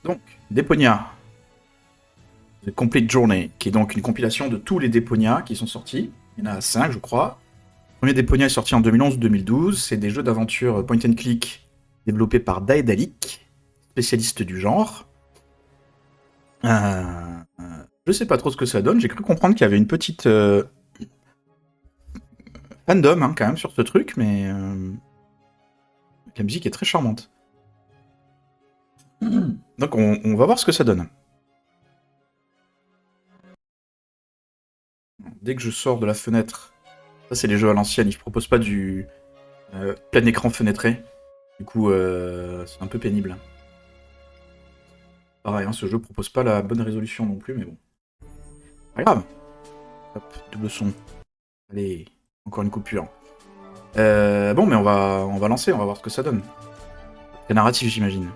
Donc, Deponia, The Complete Journey, qui est donc une compilation de tous les Deponia qui sont sortis. Il y en a 5, je crois. Le premier Deponia est sorti en 2011 ou 2012. C'est des jeux d'aventure point and click développés par Daedalic, spécialiste du genre. Je sais pas trop ce que ça donne. J'ai cru comprendre qu'il y avait une petite fandom quand même sur ce truc, mais la musique est très charmante. Donc on va voir ce que ça donne. Dès que je sors de la fenêtre, ça c'est les jeux à l'ancienne, ils ne proposent pas du plein écran fenêtré. Du coup, c'est un peu pénible. Pareil, ce jeu propose pas la bonne résolution non plus, mais bon. Pas grave. Hop, double son. Allez, encore une coupure. Bon, mais on va lancer, on va voir ce que ça donne. C'est narratif, j'imagine.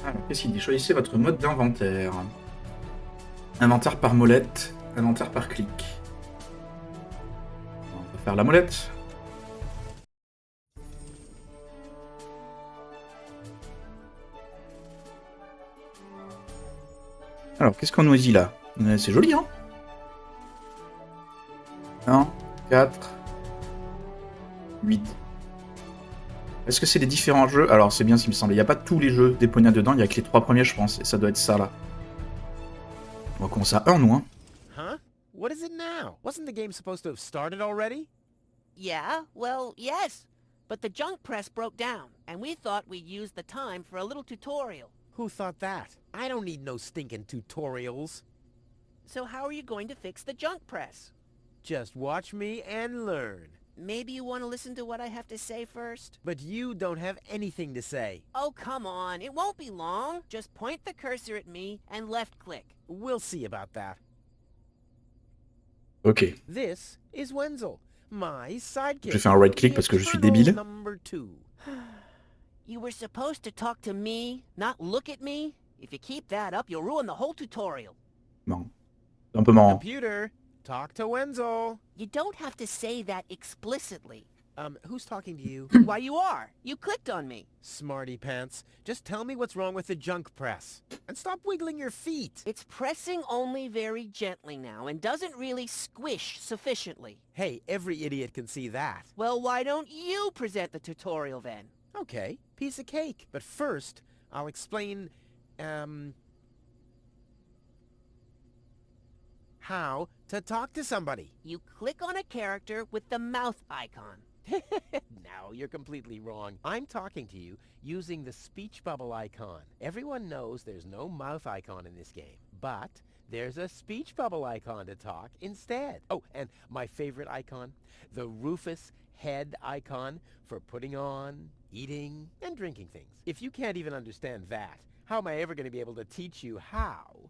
Alors, qu'est-ce qu'il dit? Choisissez votre mode d'inventaire. Inventaire par molette, inventaire par clic. On va faire la molette. Alors, qu'est-ce qu'on nous dit là? C'est joli, hein? 1, 4, 8. Est-ce que c'est les différents jeux? Alors, c'est bien ce qu'il me semble. Il n'y a pas tous les jeux Deponia dedans, il n'y a que les 3 premiers, je pense. Et ça doit être ça, là. On va commencer à 1, nous, hein. Huh? What is it now? Wasn't the game supposed to have started already? Yeah, well, yes. But the junk press broke down, and we thought we'd use the time for a little tutorial. Who thought that? I don't need no stinking tutorials. So how are you going to fix the junk press? Just watch me and learn. Maybe you want to listen to what I have to say first? But you don't have anything to say. Oh, come on. It won't be long. Just point the cursor at me and left-click. We'll see about that. Ok. This is Wenzel, my sidekick. J'ai fait un right-click parce que je suis débile. Number 2. You were supposed to talk to me, not look at me. If you keep that up, you'll ruin the whole tutorial. Non. C'est un peu marrant. Computer, talk to Wenzel. You don't have to say that explicitly. Who's talking to you? Why, you are. You clicked on me. Smarty pants. Just tell me what's wrong with the junk press. And stop wiggling your feet. It's pressing only very gently now and doesn't really squish sufficiently. Hey, every idiot can see that. Well, why don't you present the tutorial then? Okay, piece of cake. But first, I'll explain, how to talk to somebody. You click on a character with the mouth icon. No, you're completely wrong. I'm talking to you using the speech bubble icon. Everyone knows there's no mouth icon in this game, but there's a speech bubble icon to talk instead. Oh, and my favorite icon, the Rufus head icon for putting on, eating, and drinking things. If you can't even understand that, how am I ever going to be able to teach you how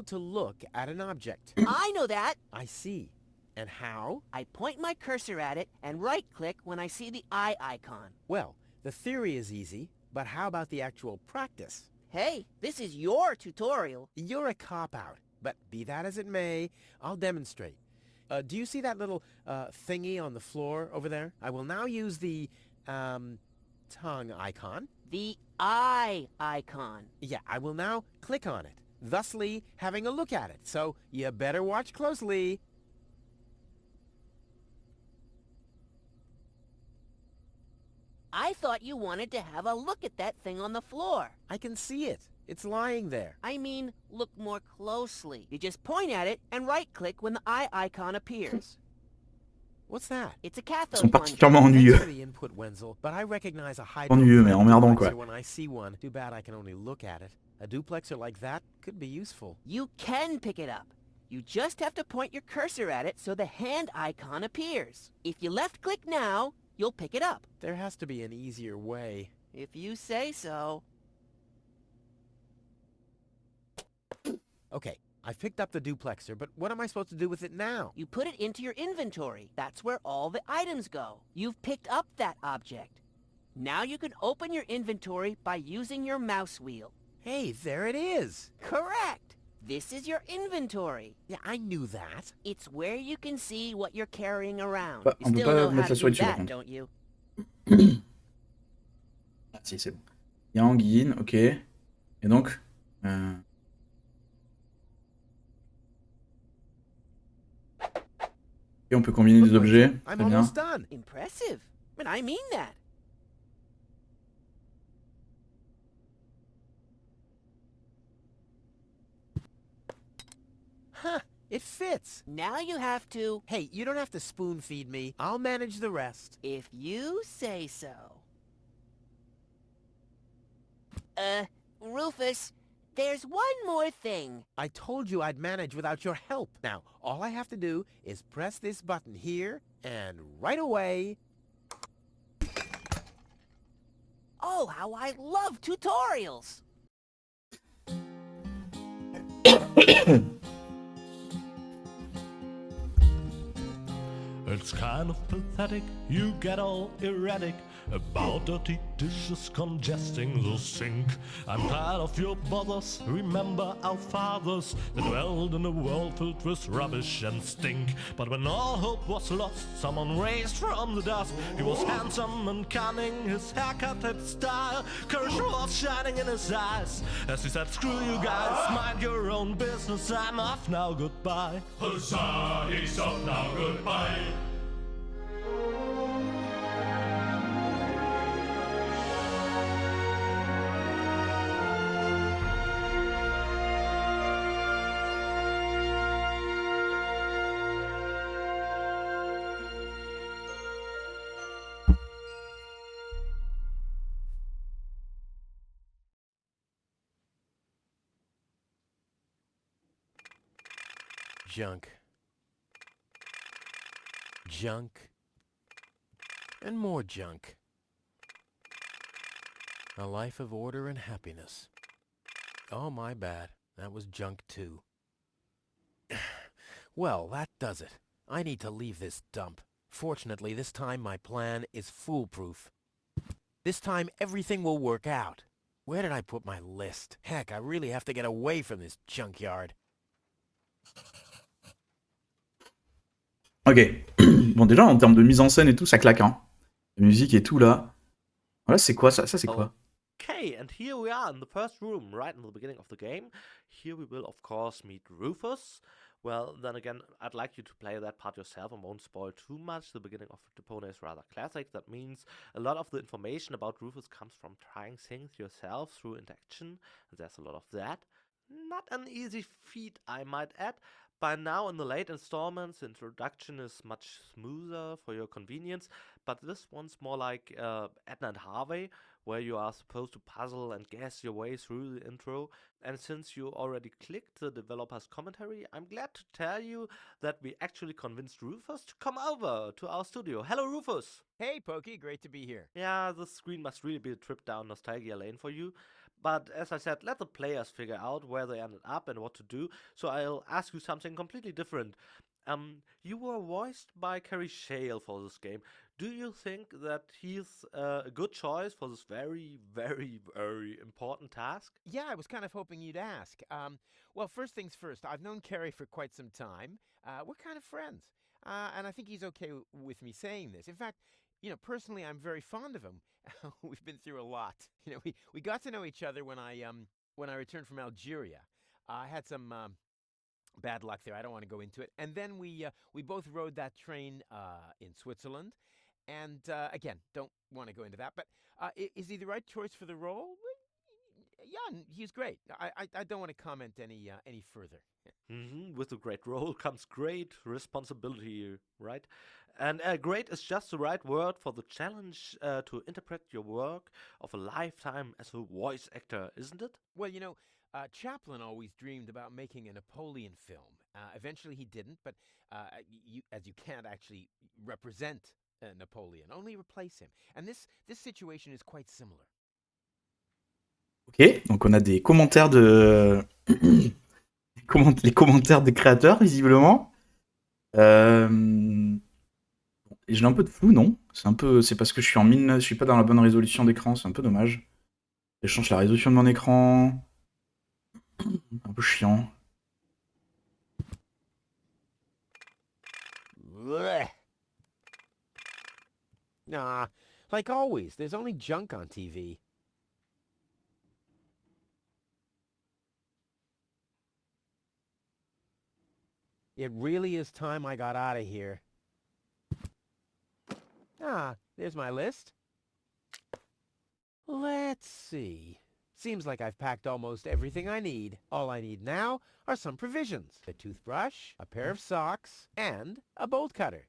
to look at an object? I know that. I see. And how? I point my cursor at it and right-click when I see the eye icon. Well, the theory is easy, but how about the actual practice? Hey, this is your tutorial. You're a cop-out, but be that as it may, I'll demonstrate. Do you see that little thingy on the floor over there? I will now use the tongue icon. The eye icon. Yeah, I will now click on it, thusly having a look at it. So you better watch closely. I thought you wanted to have a look at that thing on the floor. I can see it. It's lying there. I mean, look more closely. You just point at it and right-click when the eye icon appears. What's that? It's a Ils cathode sont plunger. particulièrement Thanks ennuyeux. for the input, Wenzel, but I recognize a high Ennuyeux, mais emmerdant, quoi. when I see one. Too bad I can only look at it. A duplexer like that could be useful. You can pick it up. You just have to point your cursor at it so the hand icon appears. If you left-click now, you'll pick it up. There has to be an easier way. If you say so. Okay, I've picked up the duplexer, but what am I supposed to do with it now? You put it into your inventory. That's where all the items go. You've picked up that object. Now you can open your inventory by using your mouse wheel. Hey, there it is. Correct! This is your inventory. Yeah, I knew that. It's where you can see what you're carrying around. Bah, You on peut still pas know how mettre to la souris do dessus, par that, contre. don't you? Si, c'est bon. Yang, yin, ok. Et donc... Et on peut combiner Look, des objets. Rachel, I'm Très bien. almost done. Impressive. And I mean that. Huh, it fits. Now you have to, Hey, you don't have to spoon feed me. I'll manage the rest. if you say so. Rufus, there's one more thing. I told you I'd manage without your help. Now, all I have to do is press this button here, and right away... Oh, how I love tutorials! It's kind of pathetic, you get all erratic about dirty dishes congesting the sink. I'm tired of your bothers, remember our fathers that dwelled in a world filled with rubbish and stink. But when all hope was lost, someone raised from the dust. He was handsome and cunning, his haircut had style, courage was shining in his eyes as he said, screw you guys, mind your own business, I'm off now, goodbye. Huzzah, he's off now, goodbye. Junk. Junk. And more junk. A life of order and happiness. Oh, my bad. That was junk too. Well, that does it. I need to leave this dump. Fortunately, this time my plan is foolproof. This time everything will work out. Where did I put my list? Heck, I really have to get away from this junkyard. Ok. Bon, déjà, en termes de mise en scène et tout, ça claque, hein. La musique et tout, là. Voilà, c'est quoi, ça? Ça, c'est quoi? Okay, and here we are in the first room, right in the beginning of the game. Here we will, of course, meet Rufus. Well, then again, I'd like you to play that part yourself and won't spoil too much. The beginning of Deponia is rather classic. That means a lot of the information about Rufus comes from trying things yourself through interaction, and there's a lot of that. Not an easy feat, I might add. By now, in the late installments, the introduction is much smoother for your convenience, but this one's more like Edna and Harvey, where you are supposed to puzzle and guess your way through the intro. And since you already clicked the developer's commentary, I'm glad to tell you that we actually convinced Rufus to come over to our studio. Hello, Rufus! Hey, Pokey, great to be here. Yeah, this screen must really be a trip down nostalgia lane for you. But as I said, let the players figure out where they ended up and what to do, so I'll ask you something completely different. You were voiced by Carrie Shale for this game. Do you think that he's a good choice for this very, very, very important task? Yeah, I was kind of hoping you'd ask. Well, first things first, I've known Carrie for quite some time. We're kind of friends. And I think he's okay with me saying this. In fact, personally, I'm very fond of him. We've been through a lot. We got to know each other when I returned from Algeria. I had some bad luck there. I don't want to go into it. And then we both rode that train in Switzerland. And again, don't want to go into that. But is he the right choice for the role? Yeah, he's great. I don't want to comment any further. With a great role comes great responsibility, right? And great is just the right word for the challenge to interpret your work of a lifetime as a voice actor, isn't it? Well, Chaplin always dreamed about making a Napoleon film. Eventually he didn't, but as you can't actually represent Napoleon, only replace him. And this situation is quite similar. Ok, donc on a des commentaires de... les commentaires des créateurs, visiblement. Et j'ai un peu de flou, non? C'est parce que je suis pas dans la bonne résolution d'écran, c'est un peu dommage. Je change la résolution de mon écran. Un peu chiant. Blech. Nah, like always, there's only junk on TV. It really is time I got out of here. Ah, there's my list. Let's see. Seems like I've packed almost everything I need. All I need now are some provisions. A toothbrush, a pair of socks, and a bolt cutter.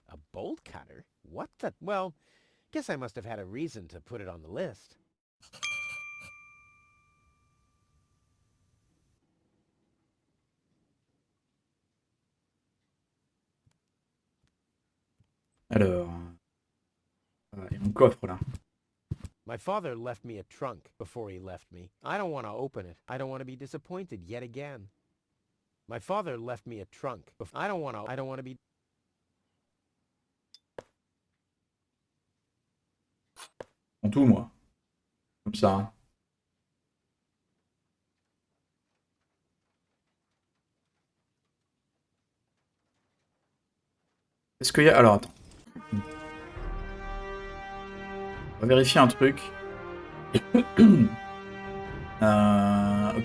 A bolt cutter? What the... Well, guess I must have had a reason to put it on the list. Alors... il y a mon coffre, là. My father left me a trunk before he left me. I don't want to open it. I don't want to be disappointed yet again. My father left me a trunk. I don't want to be... En tout, moi. Comme ça. Hein. Est-ce qu'il y a... Alors, attends. On va vérifier un truc. Ok,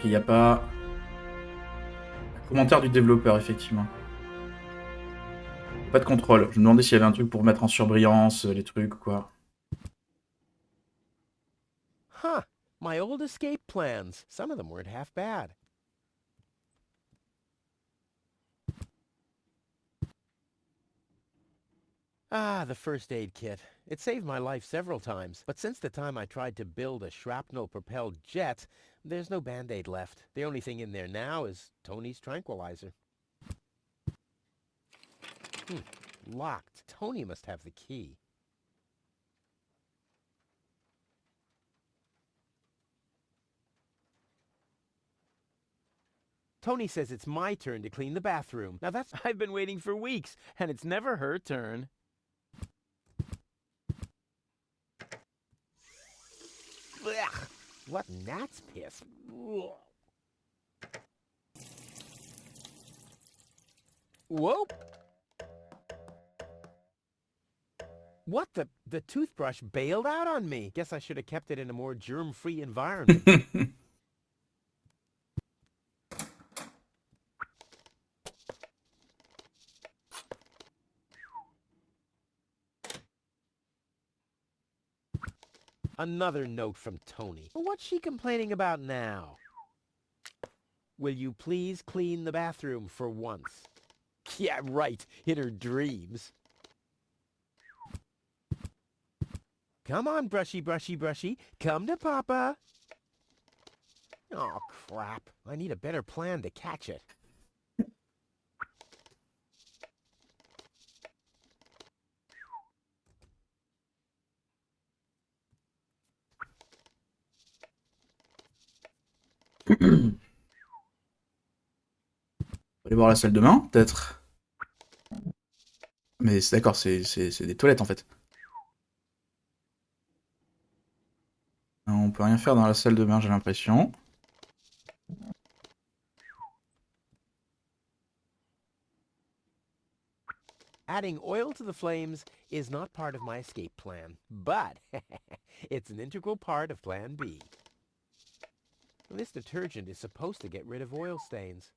il n'y a pas... Commentaire du développeur, effectivement. Pas de contrôle. Je me demandais s'il y avait un truc pour mettre en surbrillance, les trucs, quoi. Huh. My old escape plans. Some of them weren't half bad. Ah, the first aid kit. It saved my life several times, but since the time I tried to build a shrapnel-propelled jet, there's no Band-Aid left. The only thing in there now is Tony's tranquilizer. Locked. Tony must have the key. Tony says it's my turn to clean the bathroom. Now that's... I've been waiting for weeks, and it's never her turn. Ugh, what gnat's piss? Ugh. Whoa! What the toothbrush bailed out on me. Guess I should have kept it in a more germ-free environment. Another note from Tony. What's she complaining about now? Will you please clean the bathroom for once? Yeah, right. In her dreams. Come on, brushy, brushy, brushy. Come to Papa. Oh, crap. I need a better plan to catch it. On va aller voir la salle de bain, peut-être. Mais c'est d'accord, c'est des toilettes, en fait. On peut rien faire dans la salle de bain, j'ai l'impression. Adding oil to the flames is not part of my escape plan, but it's an integral part of Plan B. This detergent is supposed to get rid of oil stains.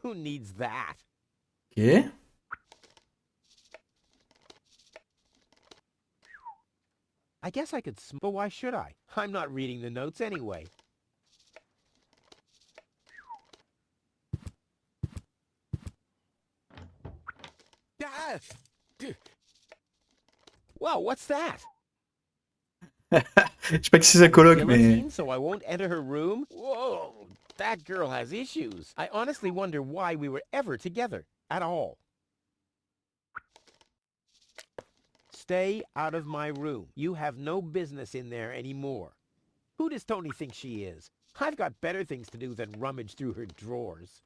Who needs that? Ok. I guess I could but why should I? I'm not reading the notes anyway. Ah! Wow, what's that? Je sais pas qui c'est sa coloc, mais... Guillotine, so I won't enter her room? Whoa, that girl has issues. I honestly wonder why we were ever together at all. Stay out of my room. You have no business in there anymore. Who does Tony think she is? I've got better things to do than rummage through her drawers.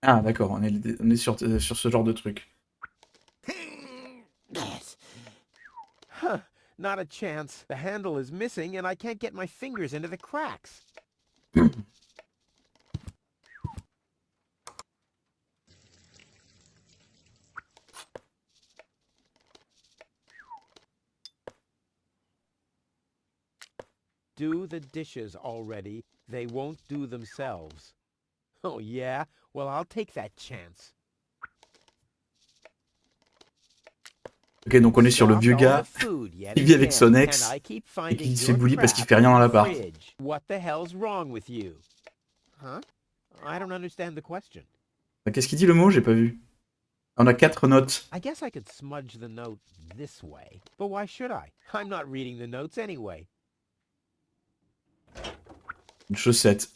Ah, d'accord, on est sur ce genre de truc. Huh, not a chance. The handle is missing and I can't get my fingers into the cracks. do the dishes already, they won't do themselves. Oh yeah? Well, I'll take that chance. Ok, donc on est sur le vieux gars qui vit avec son ex et qui se fait bully parce qu'il fait rien dans l'appart. What the hell's wrong with you? Huh? I don't understand the question. Qu'est-ce qu'il dit le mot? J'ai pas vu. On a 4 notes. I guess I could smudge the note this way, but why should I? I'm not reading the notes anyway. Une chaussette.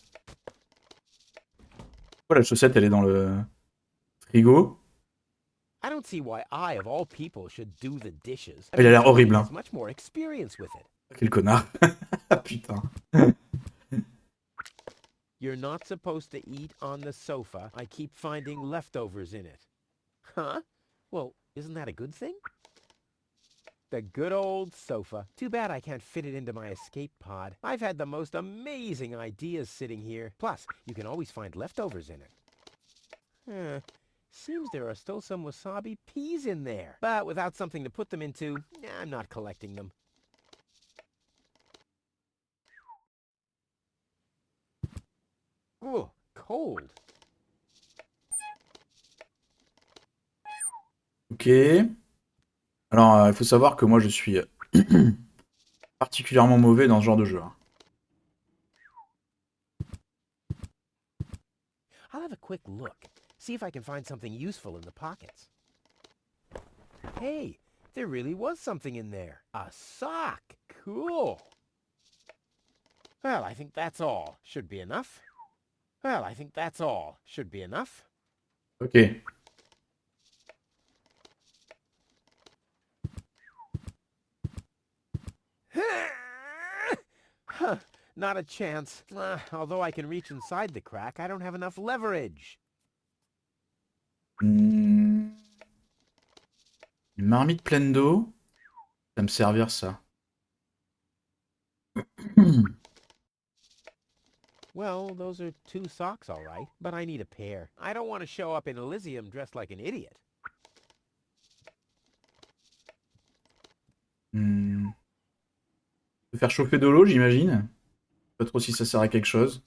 Pourquoi la chaussette elle est dans le frigo? I don't see why I, of all people, should do the dishes. Il a l'air horrible, hein. Has much more experience with it. Quel connard. Putain. You're not supposed to eat on the sofa. I keep finding leftovers in it. Huh? Well, isn't that a good thing? The good old sofa. Too bad I can't fit it into my escape pod. I've had the most amazing ideas sitting here. Plus, you can always find leftovers in it. Seems there are still some wasabi peas in there. But without something to put them into, I'm not collecting them. Oh, cold. Ok. Alors, il faut savoir que moi, je suis particulièrement mauvais dans ce genre de jeu. Hein. I'll have a quick look. See if I can find something useful in the pockets. Hey, there really was something in there. A sock. Cool. Well, I think that's all. Should be enough. Well, I think that's all. Should be enough. Ok. Huh, not a chance. Although I can reach inside the crack, I don't have enough leverage. Une marmite pleine d'eau. Ça va me servir, ça. Well, those are 2 socks, all right, but I need a pair. I don't want to show up in Elysium dressed like an idiot. Faire chauffer de l'eau, j'imagine. Pas trop si ça sert à quelque chose.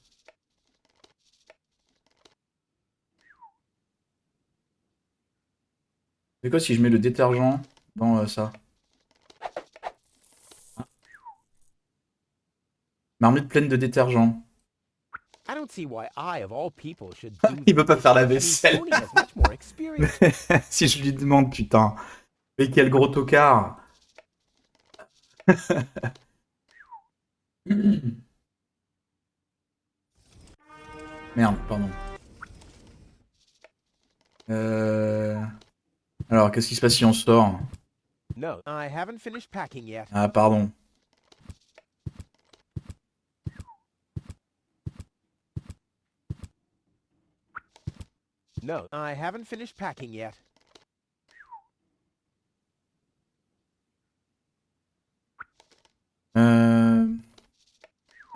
C'est quoi si je mets le détergent dans ça? Marmite pleine de détergent. I don't see why I, of all people, should do Il veut pas faire la this. vaisselle. Tony has much more experience. Si je lui demande, putain. Mais quel gros tocard. Merde, pardon. Alors, qu'est-ce qui se passe si on sort? No, I haven't finished packing yet. Ah, pardon. No, I haven't finished packing yet.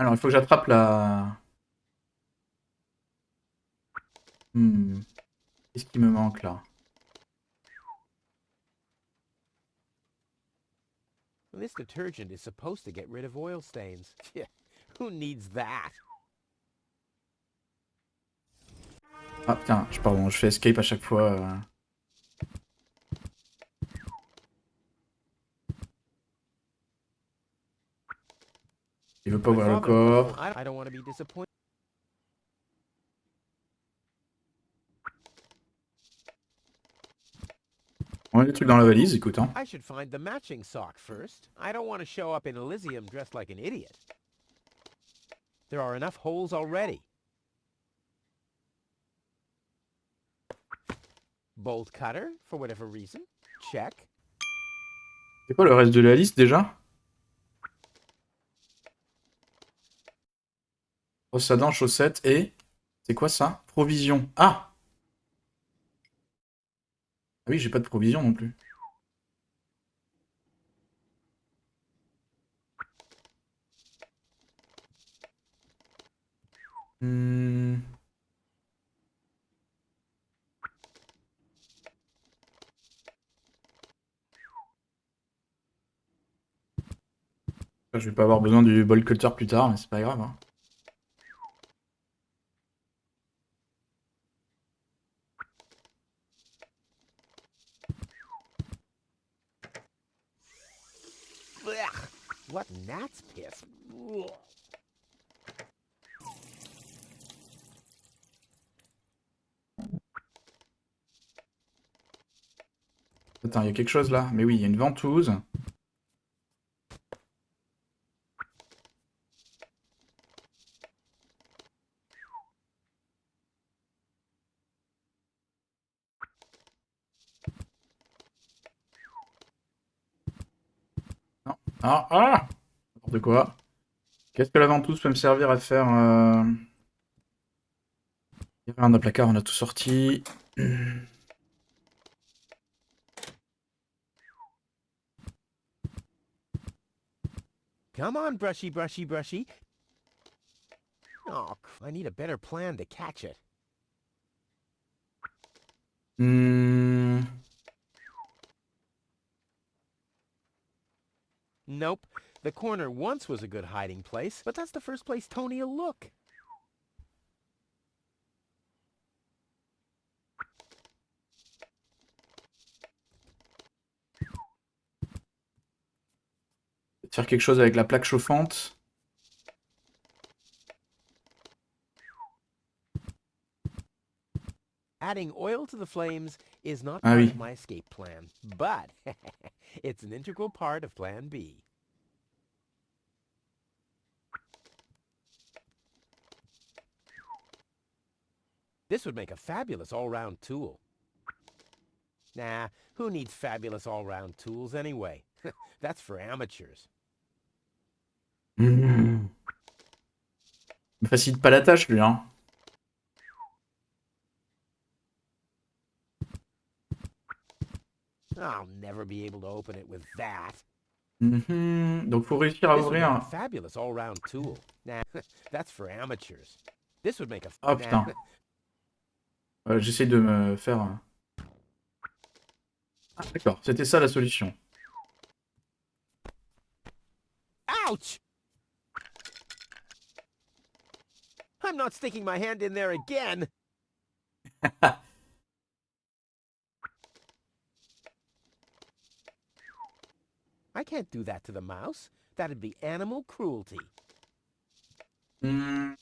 Alors, il faut que j'attrape la... Qu'est-ce qui me manque, là? This detergent is supposed to get rid of oil stains. Who needs that? Ah, putain, pardon, je fais escape à chaque fois. Il veut pas ouvrir le coffre. I don't want to be disappointed. On a des trucs dans la valise, écoute. Hein. I should find the matching sock first. I don't want to show up in Elysium dressed like an idiot. There are enough holes already. Bolt cutter, for whatever reason. Check. C'est quoi le reste de la liste déjà? Brosse à dents, chaussettes et... C'est quoi ça? Provision. Ah! Ah oui, j'ai pas de provision non plus. Je vais pas avoir besoin du bol cutter plus tard, mais c'est pas grave. Hein. Ugh, what gnat's piss? Ugh. Attends, il y a quelque chose là. Mais oui, il y a une ventouse. Non. Ah, ah! N'importe quoi. Qu'est-ce que la ventouse peut me servir à faire Il y avait un de placard, on a tout sorti. Come on, brushy, brushy, brushy. Oh, I need a better plan to catch it. Hmm. Nope. The corner once was a good hiding place, but that's the first place Tony'll look. Faire quelque chose avec la plaque chauffante. Adding oil to the flames is not Ah part oui. of my escape plan, but it's an integral part of Plan B. This would make a fabulous all-round tool. Nah, who needs fabulous all-round tools anyway? That's for amateurs. Hmm. Il me facilite pas la tâche, lui, hein. I'll never be able to open it with that. Mhm. Donc, faut réussir à This would make a ouvrir. fabulous all-round tool. Nah, that's for amateurs. This would make a... Oh Nah. putain. J'essaie de me faire. Ah, d'accord, c'était ça la solution. Ouch! I'm not sticking my hand in there again. I can't do that to the mouse. That'd be animal cruelty. Hmm.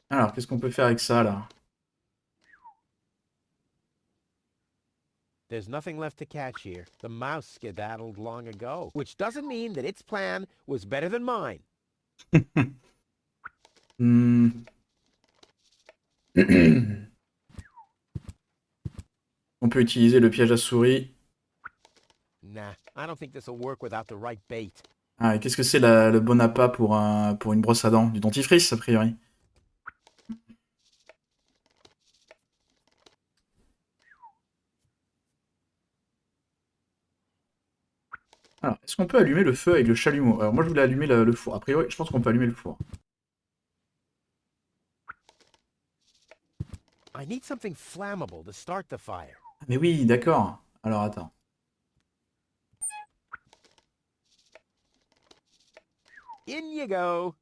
Alors, qu'est-ce qu'on peut faire avec ça, là? There's nothing left to catch here. The mouse skedaddled long ago, which doesn't mean that its plan was better than mine. Hmm. On peut utiliser le piège à souris. Nah, I don't think this'll work without the right bait. Ah, et qu'est-ce que c'est le bon appât pour une brosse à dents? Du dentifrice, a priori. Alors, est-ce qu'on peut allumer le feu avec le chalumeau? Alors, moi, je voulais allumer le four. A priori, je pense qu'on peut allumer le four. I need something flammable to start the fire. Ah, mais oui, d'accord. Alors, attends. In you go.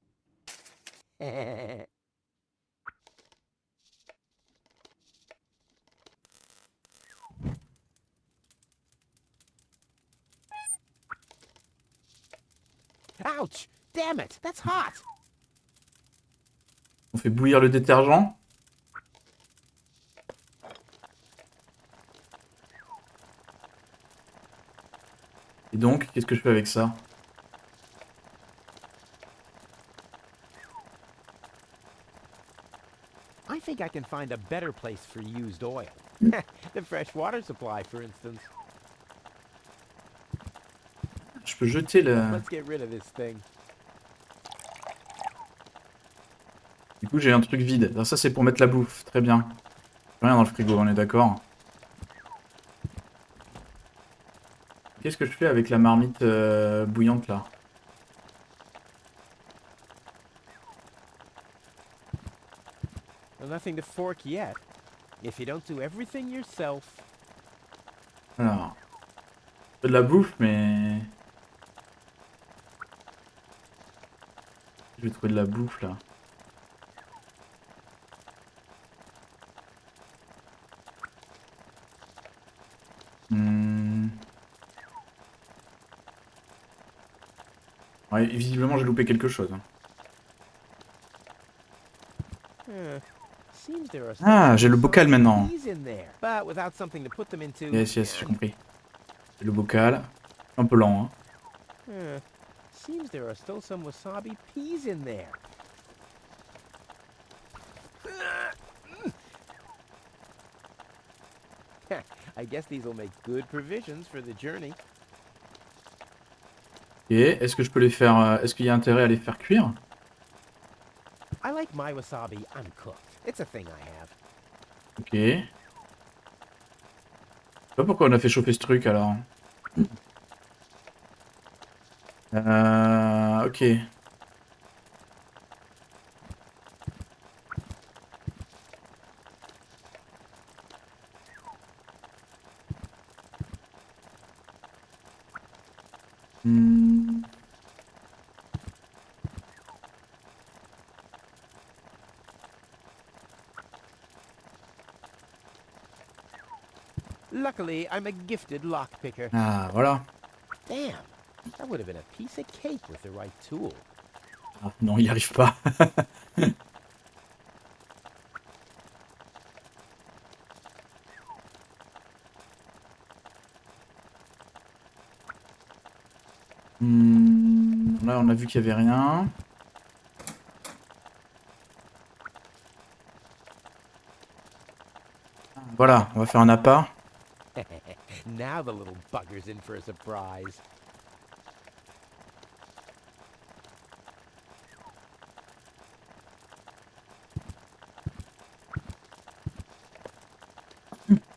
Ouch! Damn it! That's hot! On fait bouillir le détergent. Et donc, qu'est-ce que je fais avec ça? I think I can find a better place for used oil. The fresh water supply, for instance. Je peux jeter le... Let's get rid of this thing. Du coup, j'ai un truc vide. Alors ça, c'est pour mettre la bouffe. Très bien. Rien dans le frigo, on est d'accord. Qu'est-ce que je fais avec la marmite bouillante, là? Well, nothing to fork yet. If you don't do everything yourself. Alors. De la bouffe, mais. Je vais trouver de la bouffe là. Ouais, visiblement j'ai loupé quelque chose. Seems there are Ah, j'ai le bocal maintenant. peas in there, but without something to put them into. Yes, j'ai compris. Le bocal. Un peu lent, hein. Seems there are still some wasabi peas in there. I guess these will make good provisions for the journey. Et est-ce que je peux les faire... Est-ce qu'il y a intérêt à les faire cuire? I like my wasabi uncooked. It's a thing I have. Ok. Je sais pas pourquoi on a fait chauffer ce truc alors. Ok. Luckily, I'm a gifted lockpicker. Ah, voilà. Damn, that would have been a piece of cake with the right tool. Ah, non, il n'y arrive pas. Là, on a vu qu'il n'y avait rien. Voilà, on va faire un appât. Now the little bugger's in for a surprise.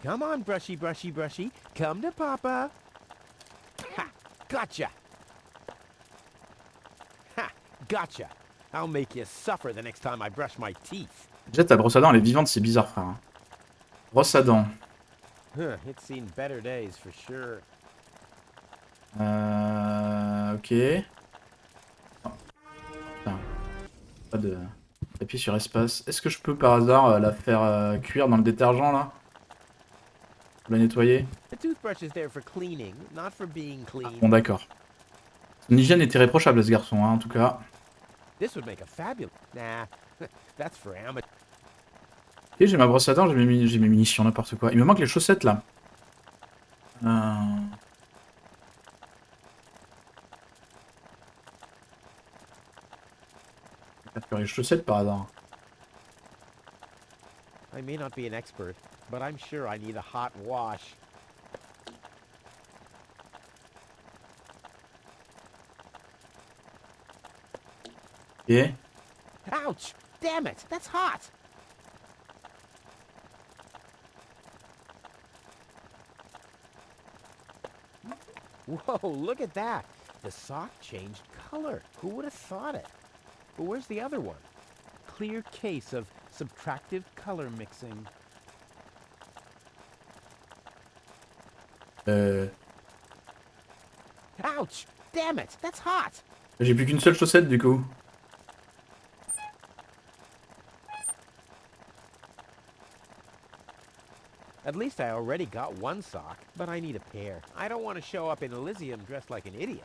Come on, brushy, brushy, brushy. Come to Papa. Ha! Gotcha! Ha! Gotcha! I'll make you suffer the next time I brush my teeth. Déjà, ta brosse à dents, elle est vivante, c'est bizarre, frère. Brosse à dents. It's seen better days for sure. Ok. Oh. Putain. Pas de... Appuyer sur espace. Est-ce que je peux par hasard la faire cuire dans le détergent là? Pour la nettoyer? The toothbrush is there for cleaning, not for being clean. Bon, d'accord. Son hygiène était réprochable, ce garçon, hein, en tout cas. This would make a fabulous. Nah, that's for amateur. Ok, j'ai ma brosse à dents, j'ai mes munitions, n'importe quoi. Il me manque les chaussettes là. Les chaussettes par hasard. I may not be an expert, but I'm sure I need a hot wash. Ok. Ouch! Damn it! That's hot! Whoa, look at that! The sock changed color. Who would have thought it? But where's the other one? Clear case of subtractive color mixing. Ouch! Damn it! That's hot! J'ai plus qu'une seule chaussette du coup. At least I already got one sock, but I need a pair. I don't want to show up in Elysium dressed like an idiot.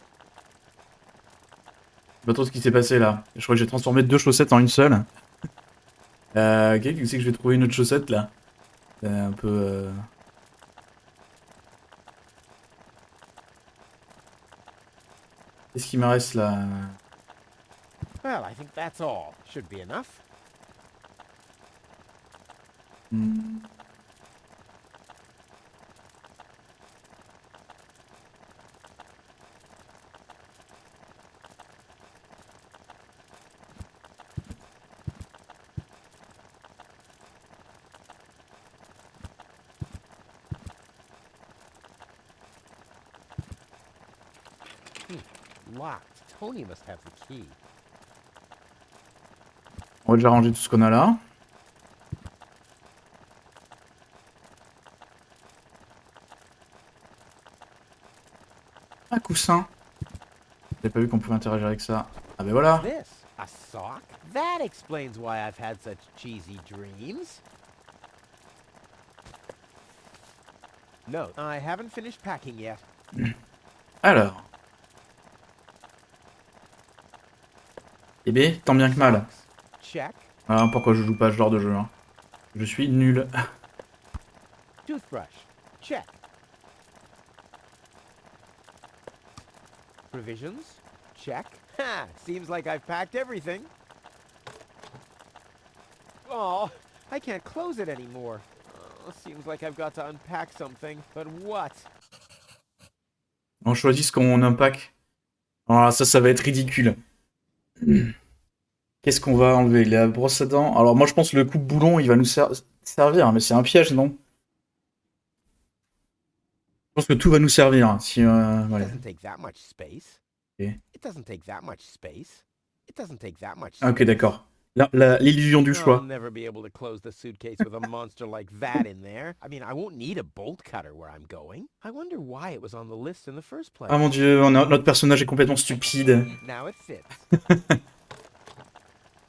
Pas trop ce qui s'est passé là. Je crois que j'ai transformé 2 chaussettes en une seule. Ok, qu'est-ce que je vais trouver une autre chaussette là? Un peu... Qu'est-ce qu'il me reste là? Well, I think that's all. Should be enough. Locked. Tony must have the key. On va déjà ranger tout ce qu'on a là. Un coussin. J'avais pas vu qu'on pouvait interagir avec ça. Ah ben voilà. This? A sock? That explains why I've had such cheesy dreams. No, I haven't finished packing yet. Alors. Eh ben, tant bien que mal. Check. Voilà pourquoi je joue pas à ce genre de jeu. Hein. Je suis nul. Toothbrush. Check. Provisions? Check. Ha! Seems like I've packed everything. Oh, I can't close it anymore. Oh, seems like I've got to unpack something. But what? On choisit ce qu'on unpack. Alors ça va être ridicule. Qu'est-ce qu'on va enlever? La brosse à dents. Alors moi je pense que le coupe-boulon il va nous servir, mais c'est un piège, non? Je pense que tout va nous servir. Hein, si, It voilà. doesn't take that much space. Ok. It doesn't take that much space. It doesn't take that much Ah, ok, space. d'accord. L'illusion du I'll choix. never be able to close the suitcase with a monster like that in there. I mean, I won't need a bolt cutter where I'm going. I wonder why it was on the list in the first place. Ah mon dieu, notre personnage est complètement stupide. Now it fits.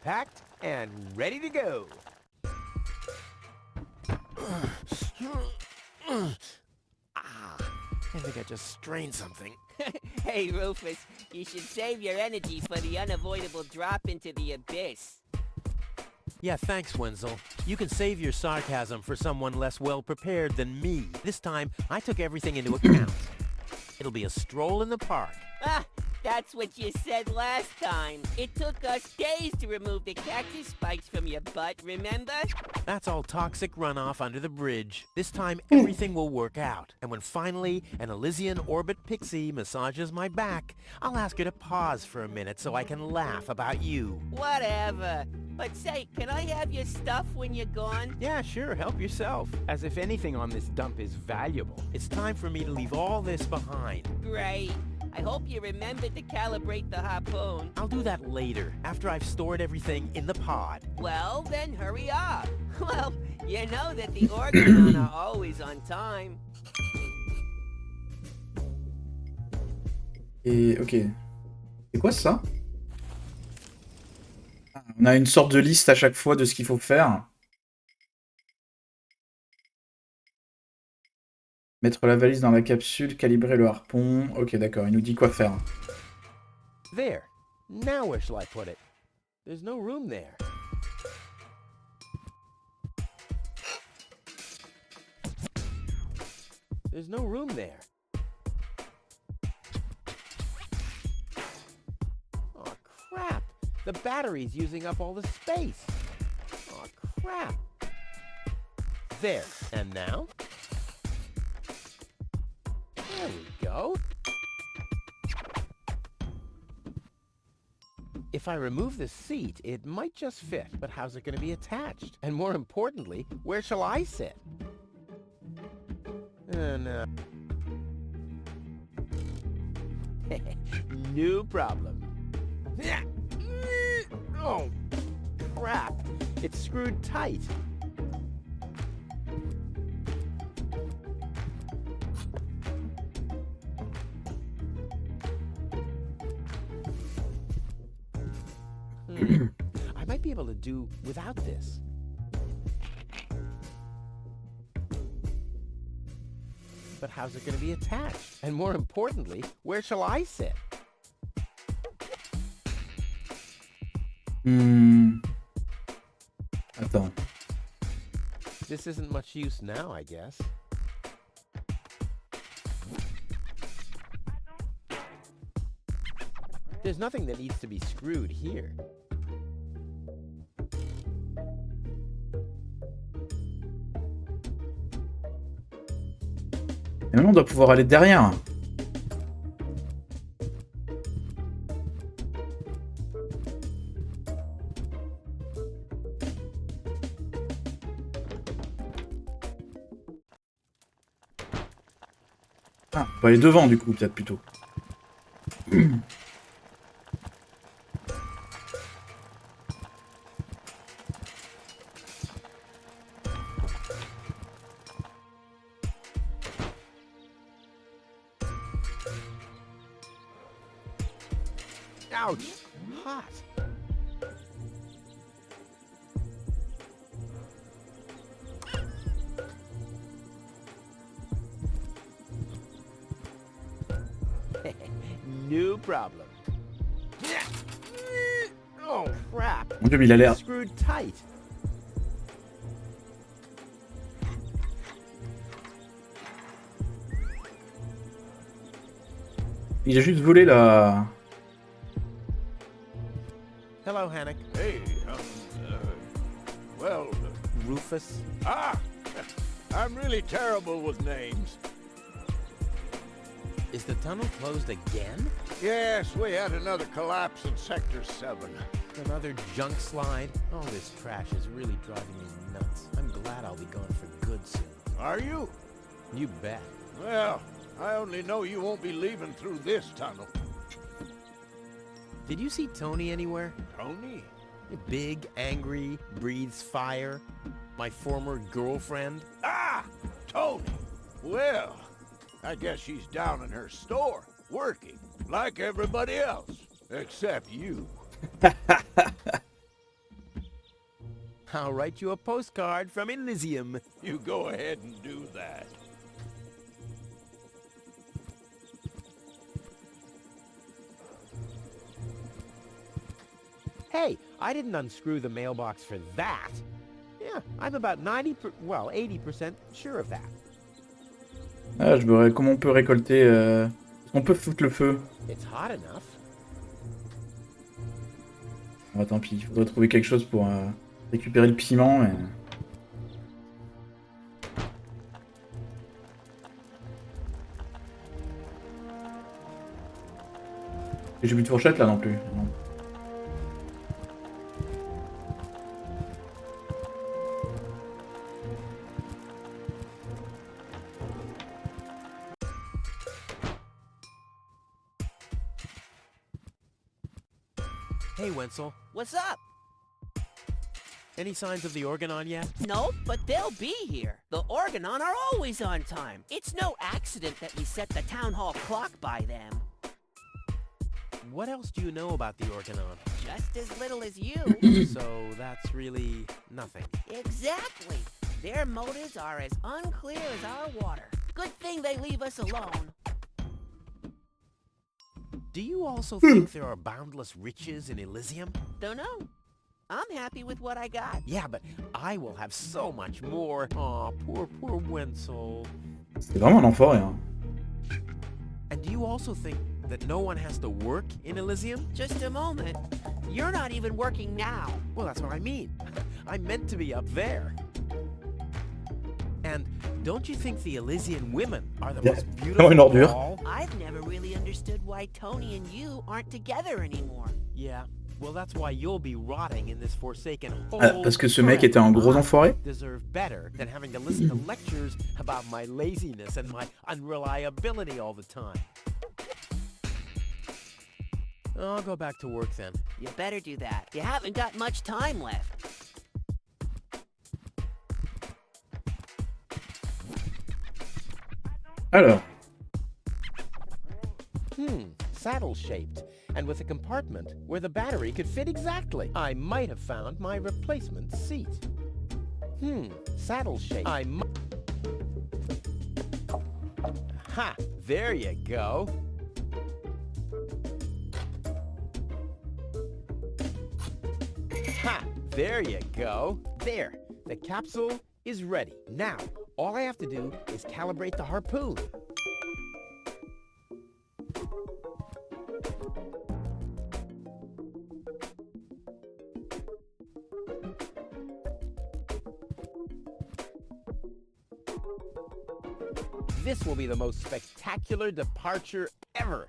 Packed and ready to go. Ah, I think I just strained something. Hey, Rufus, you should save your energy for the unavoidable drop into the abyss. Yeah, thanks, Wenzel. You can save your sarcasm for someone less well-prepared than me. This time, I took everything into account. It'll be a stroll in the park. Ah, that's what you said last time. It took us days to remove the cactus spikes from your butt, remember? That's all toxic runoff under the bridge. This time, everything will work out. And when finally an Elysian orbit pixie massages my back, I'll ask her to pause for a minute so I can laugh about you. Whatever. But say, can I have your stuff when you're gone? Yeah, sure, help yourself. As if anything on this dump is valuable. It's time for me to leave all this behind. Great. I hope you remembered to calibrate the harpoon. I'll do that later, after I've stored everything in the pod. Well, then hurry up. Well, you know that the Organon are always on time. Et ok. C'est quoi ça? On a une sorte de liste à chaque fois de ce qu'il faut faire. Mettre la valise dans la capsule, calibrer le harpon. Ok, d'accord, il nous dit quoi faire. There. Now where shall I put it? There's no room there. There's no room there. Oh, crap. The battery's using up all the space. Oh, crap. There. And now? There we go. If I remove the seat, it might just fit, but how's it going to be attached? And more importantly, where shall I sit? No. New problem. Oh, crap. It's screwed tight. I might be able to do without this. But how's it going to be attached? And more importantly, where shall I sit? Attends. This isn't much use now, I guess. There's nothing that needs to be screwed here. Et maintenant on doit pouvoir aller derrière. Ah, on peut aller devant du coup, peut-être plutôt. Ouch! Hot. No problem. Oh crap! Mon dieu, mais il a l'air... Screwed tight. Il a juste volé la... Hello, Hannock. Hey, well, Rufus. I'm really terrible with names. Is the tunnel closed again? Yes, we had another collapse in Sector 7. Another junk slide? All this trash is really driving me nuts. I'm glad I'll be gone for good soon. Are you? You bet. Well, I only know you won't be leaving through this tunnel. Did you see Tony anywhere? Tony? Big, angry, breathes fire. My former girlfriend. Tony! Well, I guess she's down in her store, working, like everybody else, except you. I'll write you a postcard from Elysium. You go ahead and do that. Hey, I didn't unscrew the mailbox for that. Yeah, I'm about 80% sure of that. Ah, comment on peut récolter... On peut foutre le feu. It's hot enough. Ah, tant pis, il faudrait trouver quelque chose pour récupérer le piment. Mais... J'ai plus de fourchette là non plus. Non. Hey, Wenzel. What's up? Any signs of the Organon yet? Nope, but they'll be here. The Organon are always on time. It's no accident that we set the town hall clock by them. What else do you know about the Organon? Just as little as you. So that's really nothing. Exactly. Their motives are as unclear as our water. Good thing they leave us alone. Do you also think there are boundless riches in Elysium? Don't know. I'm happy with what I got. Yeah, but I will have so much more. Aw, poor Wenzel. C'est vraiment un enfoiré, hein. And do you also think that no one has to work in Elysium? Just a moment. You're not even working now. Well, that's what I mean. I'm meant to be up there. And don't you think the Elysian women are the most beautiful une ordure. of all? I've never really understood why Tony and you aren't together anymore. Yeah, well that's why you'll be rotting in this forsaken hole. Parce que ce mec était un gros enfoiré. Deserve better than having to listen to lectures about my laziness and my unreliability all the time. I'll go back to work then. You better do that. You haven't got much time left. Alors, Saddle-shaped, and with a compartment where the battery could fit exactly. I might have found my replacement seat. Saddle-shaped. Ha! There you go. Ha! There you go. There. The capsule is ready. Now, all I have to do is calibrate the harpoon. This will be the most spectacular departure ever.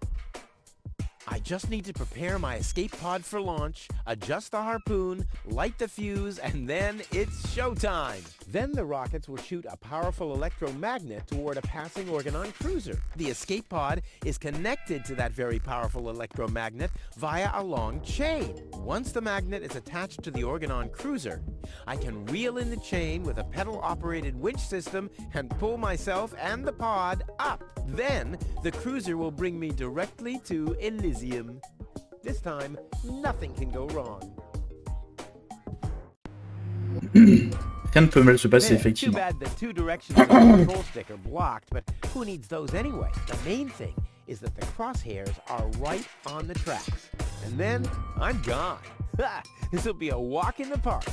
I just need to prepare my escape pod for launch, adjust the harpoon, light the fuse, and then it's showtime. Then the rockets will shoot a powerful electromagnet toward a passing Organon cruiser. The escape pod is connected to that very powerful electromagnet via a long chain. Once the magnet is attached to the Organon cruiser, I can reel in the chain with a pedal-operated winch system and pull myself and the pod up. Then, the cruiser will bring me directly to Elysium. This time, nothing can go wrong. Rien ne peut mal se passer, There, too effectivement. bad the two directions of the control stick are blocked, but who needs those anyway? The main thing is that the crosshairs are right on the tracks. And then, I'm gone. Ha! This'll be a walk in the park.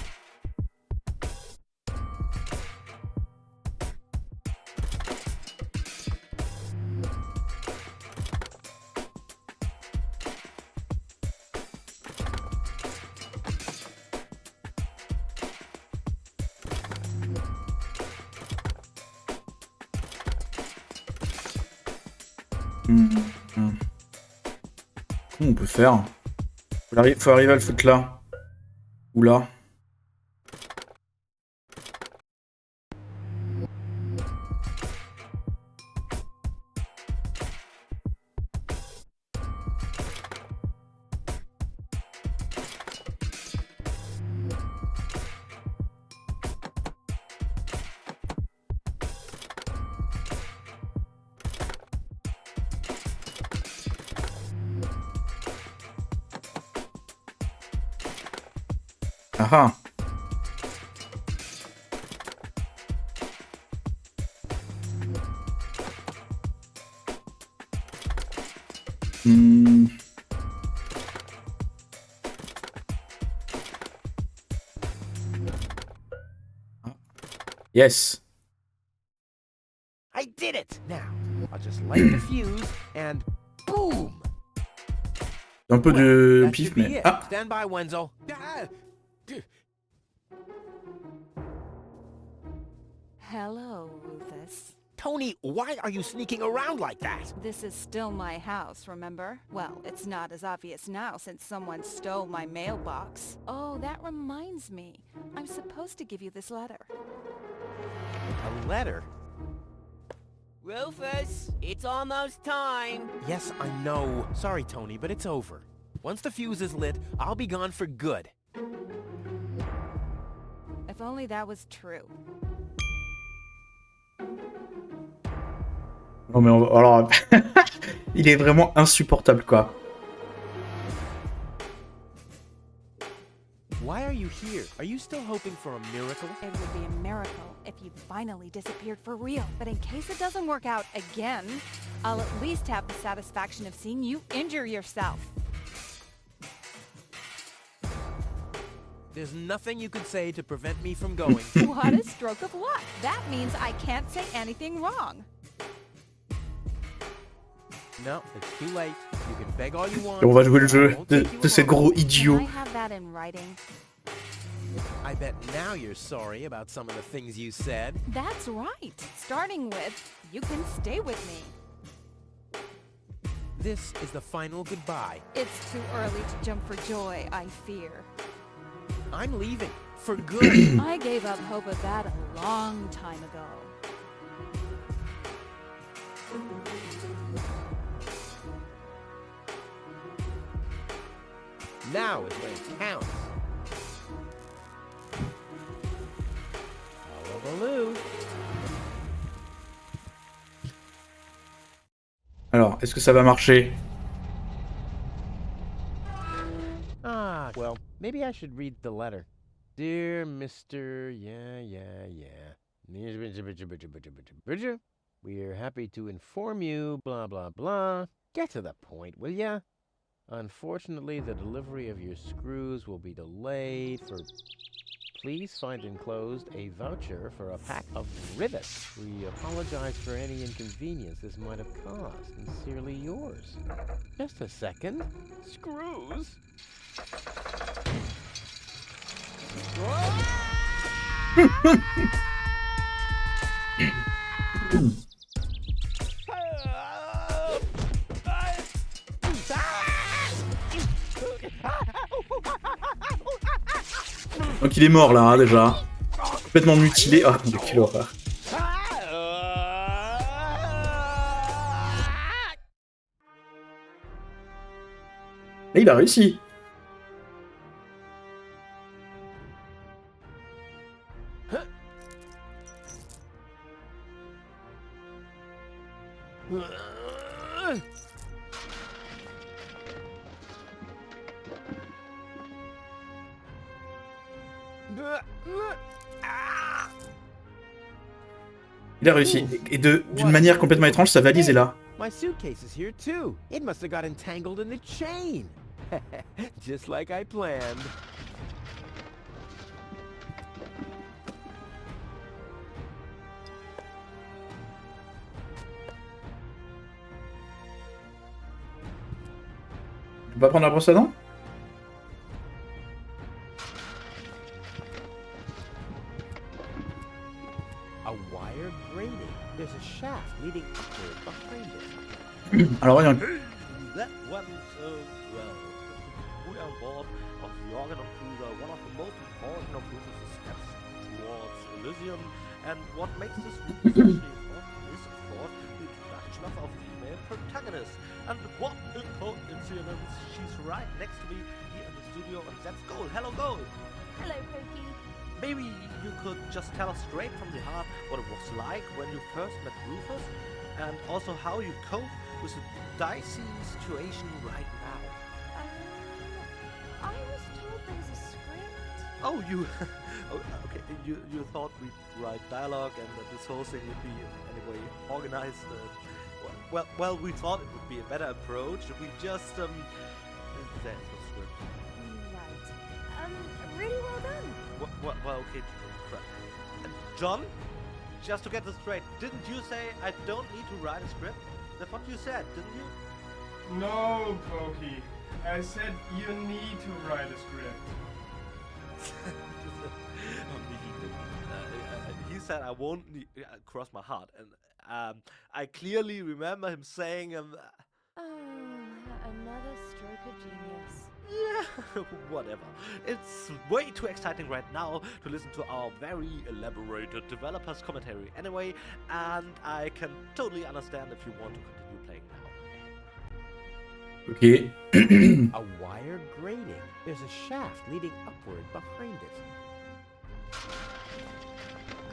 Comment on peut faire? Faut arriver à le foutre là. Ou là. Ah ah. Hmm. Ah. Yes. I did it! Now, I'll just light the fuse and boom! Un peu Well, de that pif, should be mais... it. Ah. Stand by, Wenzel. Ah! Hello, Rufus. Tony, why are you sneaking around like that? This is still my house, remember? Well, it's not as obvious now since someone stole my mailbox. Oh, that reminds me. I'm supposed to give you this letter. A letter? Rufus, it's almost time. Yes, I know. Sorry, Tony, but it's over. Once the fuse is lit, I'll be gone for good. If only that was true. Non mais alors... Il est vraiment insupportable, quoi. Why are you here? Are you still hoping for a miracle? It would be a miracle if you'd finally disappeared for real. But in case it doesn't work out again, I'll at least have the satisfaction of seeing you injure yourself. There's nothing you can say to prevent me from going. What a stroke of luck! That means I can't say anything wrong. No, it's too late. You can beg all you want. Et on va jouer le jeu I won't take you de ces along. gros Can idiots. I have that in writing? I bet now you're sorry about some of the things you said. That's right. Starting with, you can stay with me. This is the final goodbye. It's too early to jump for joy, I fear. I'm leaving. For good. I gave up hope of that a long time ago. Now is when it counts. Hullabaloo. Alors, est-ce que ça va marcher? Ah, well, maybe I should read the letter. Dear Mr. We're happy to inform you, blah, blah, blah. Get to the point, will ya? Unfortunately, the delivery of your screws will be delayed for... Please find enclosed a voucher for a pack of rivets. We apologize for any inconvenience this might have caused. Sincerely yours. Just a second. Screws? Donc il est mort là, hein, déjà. Complètement mutilé. Ah, mais quelle horreur. Et il a réussi. Il a réussi. Et d'une manière complètement étrange, sa valise est là. My suitcase is here too. It must have got entangled in the chain. Just like I planned. Tu peux pas prendre la brosse à dents? A wire grating. There's a shaft leading upward behind it. Alors, voyons. That went well. We are on board of the Organon Cruiser, one of the most important of Rufus' steps towards Elysium. And what makes this route especially important is, of course, the introduction of our female protagonist. And what a coincidence! She's right next to me here in the studio, and that's Gold. Hello, Gold! Hello, Pokey. Maybe you could just tell us straight from the heart what it was like when you first met Rufus, and also how you cope with the dicey situation right now. I was told there was a script. Oh, you... oh, okay, you thought we'd write dialogue and that this whole thing would be anyway organized. Well, we thought it would be a better approach. We just, there's no script. Right. Really well done. Well, okay, crap. John, just to get this straight, didn't you say I don't need to write a script? That's what you said, didn't you? No, Pokey. I said you need to write a script. He said I won't need, cross my heart, and I clearly remember him saying, Oh, another stroke of genius. yeah, whatever. It's way too exciting right now to listen to our very elaborated developer's commentary anyway, and I can totally understand if you want to continue playing now. Ok. A wire grating. There's a shaft leading upward behind it.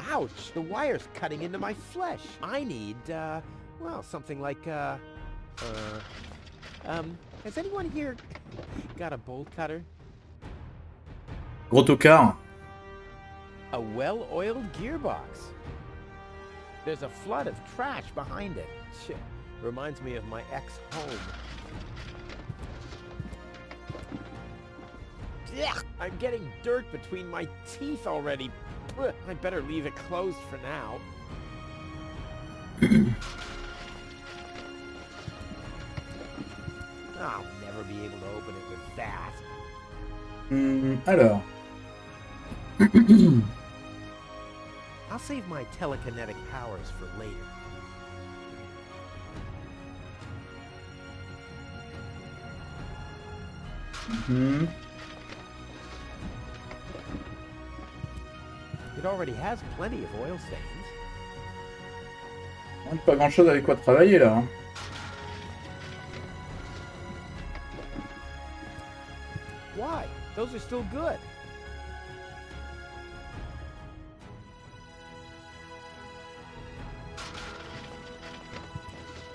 Ouch! The wire's cutting into my flesh. I need, well, something like, has anyone here got a bolt cutter? Gros tocard. A well-oiled gearbox. There's a flood of trash behind it. Shit, reminds me of my ex-home. Ugh, I'm getting dirt between my teeth already. I better leave it closed for now. I'll never be able to open it with that. Alors. I'll save my telekinetic powers for later. It already has plenty of oil stains. Pas grand chose avec quoi travailler là. Hein. Why? Those are still good.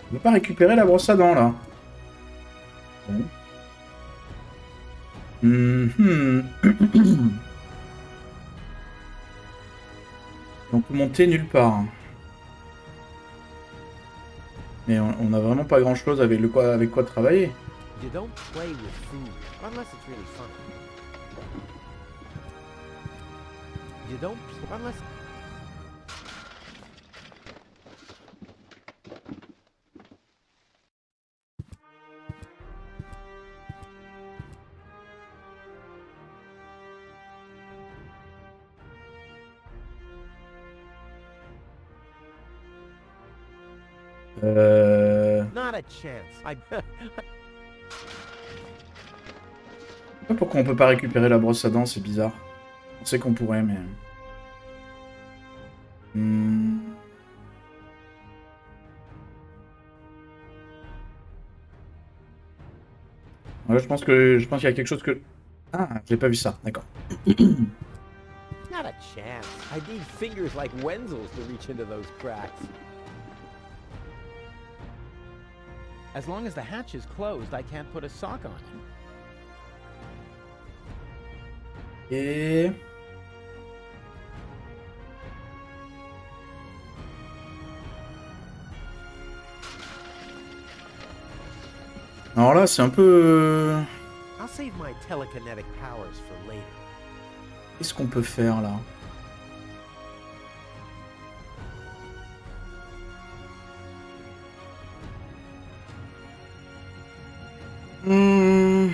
On peut pas récupérer la brosse à dents là. Bon. On peut monter nulle part. Mais on a vraiment pas grand chose avec quoi travailler. You don't play with food unless it's really fun. You don't unless Not a chance. I Je sais pas pourquoi on peut pas récupérer la brosse à dents, c'est bizarre. On sait qu'on pourrait, mais... Ouais, je pense qu'il y a quelque chose que... Ah, j'ai pas vu ça, d'accord. Not a chance. I need fingers like Wenzel's to reach into those cracks. As long as the hatch is closed, I can't put a sock on. Et... Alors là, c'est un peu... I'll save my telekinetic powers for later. Qu'est-ce qu'on peut faire, là? Hmm.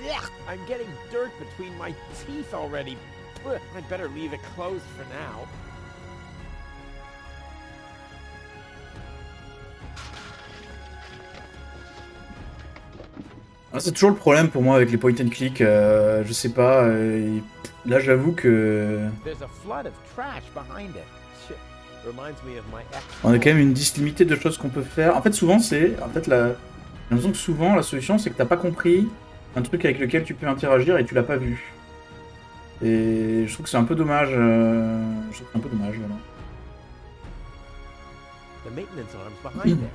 Ugh, I'm getting dirt between my teeth already. Ugh, I'd better leave it closed for now. Ah, c'est toujours le problème pour moi avec les point and click. Je sais pas. Là, j'avoue que... There's a flood of trash behind it. Shit, reminds me of my ex. On a quand même une liste limitée de choses qu'on peut faire. En fait, souvent, c'est... En fait, j'ai l'impression que souvent, la solution, c'est que t'as pas compris un truc avec lequel tu peux interagir et tu l'as pas vu. Et je trouve que c'est un peu dommage. Je trouve que c'est un peu dommage, voilà. The maintenance arm's behind there.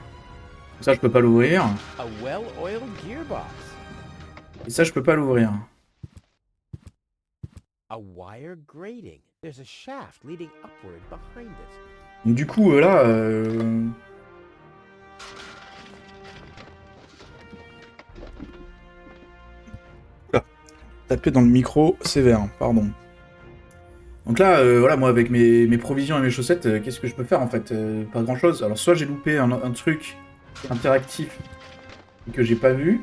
Ça, je peux pas l'ouvrir. A well-oiled gearbox. Et ça, je peux pas l'ouvrir. A wire grating. There's a shaft leading upward behind it. Donc, du coup, là... Taper dans le micro sévère, pardon. Donc là, voilà, moi avec mes provisions et mes chaussettes, qu'est-ce que je peux faire en fait? Pas grand chose. Alors soit j'ai loupé un truc interactif que j'ai pas vu.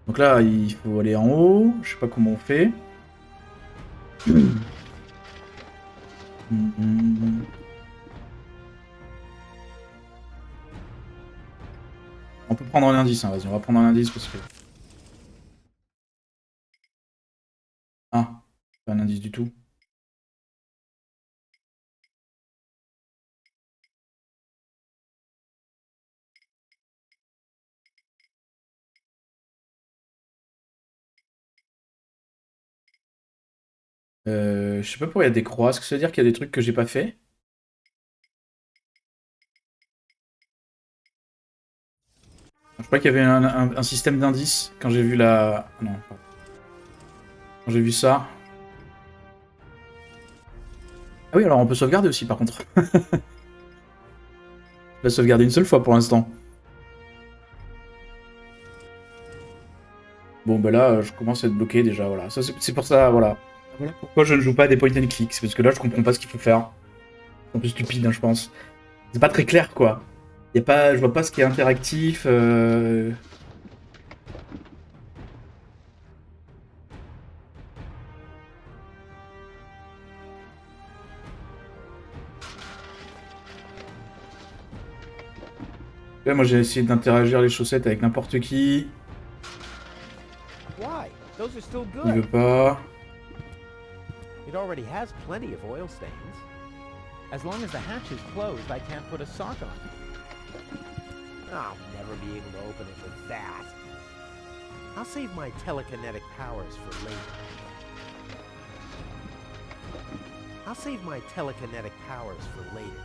Donc là, il faut aller en haut. Je sais pas comment on fait. On peut prendre un indice, hein, vas-y, on va prendre un indice parce que... Ah, pas un indice du tout. Je sais pas pourquoi il y a des croix, est-ce que ça veut dire qu'il y a des trucs que j'ai pas fait? Je crois qu'il y avait un système d'indices quand j'ai vu la... Non, pas. Quand j'ai vu ça. Ah oui, alors on peut sauvegarder aussi par contre. Je vais sauvegarder une seule fois pour l'instant. Bon bah là, je commence à être bloqué déjà, voilà. Ça, c'est pour ça, voilà. Voilà pourquoi je ne joue pas à des point and click, c'est parce que là je comprends pas ce qu'il faut faire. C'est un peu stupide, hein, je pense. C'est pas très clair, quoi. Y a pas, je vois pas ce qui est interactif. Là, moi j'ai essayé d'interagir les chaussettes avec n'importe qui. Why? Those are still Il veut good. pas. It already has plenty of oil stains. As long as the hatch is closed, I can't put a sock on it. I'll never be able to open it with that. I'll save my telekinetic powers for later. I'll save my telekinetic powers for later.